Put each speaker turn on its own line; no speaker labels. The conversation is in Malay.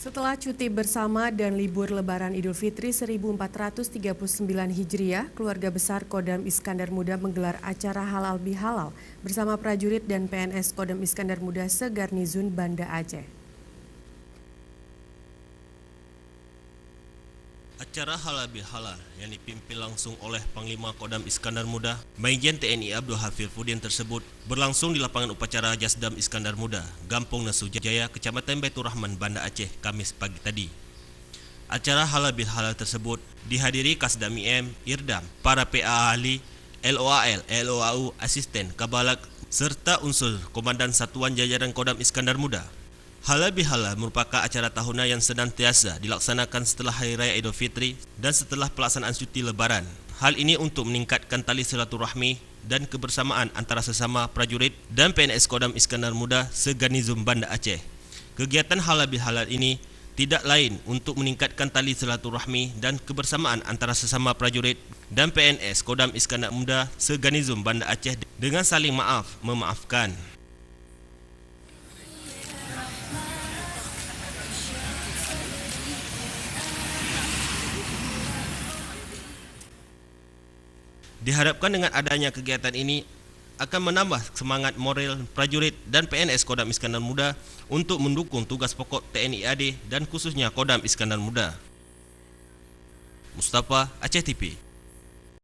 Setelah cuti bersama dan libur Lebaran Idul Fitri 1439 Hijriah, keluarga besar Kodam Iskandar Muda menggelar acara halal bihalal bersama prajurit dan PNS Kodam Iskandar Muda se-Garnizon Banda Aceh.
Acara halal bihalal yang dipimpin langsung oleh Panglima Kodam Iskandar Muda, Maijen TNI Abdul Hafidzuddin tersebut berlangsung di lapangan upacara Jasdam Iskandar Muda, Gampung Nesu Jaya, Kecamatan Baitur Rahman, Banda Aceh, Kamis pagi tadi. Acara halal bihalal tersebut dihadiri Kasdam IM, Irdam, para PA ahli, LOAL, LOAU, asisten, kabalak, serta unsur Komandan Satuan Jajaran Kodam Iskandar Muda. Halal bihalal merupakan acara tahunan yang senantiasa dilaksanakan setelah Hari Raya Idul Fitri dan setelah pelaksanaan cuti Lebaran. Hal ini untuk meningkatkan tali silaturahmi dan kebersamaan antara sesama prajurit dan PNS Kodam Iskandar Muda se-Garnizon Banda Aceh. Kegiatan halal bihalal ini tidak lain untuk meningkatkan tali silaturahmi dan kebersamaan antara sesama prajurit dan PNS Kodam Iskandar Muda se-Garnizon Banda Aceh dengan saling memaafkan. Diharapkan dengan adanya kegiatan ini akan menambah semangat moral prajurit dan PNS Kodam Iskandar Muda untuk mendukung tugas pokok TNI AD dan khususnya Kodam Iskandar Muda. Mustafa, Aceh TV.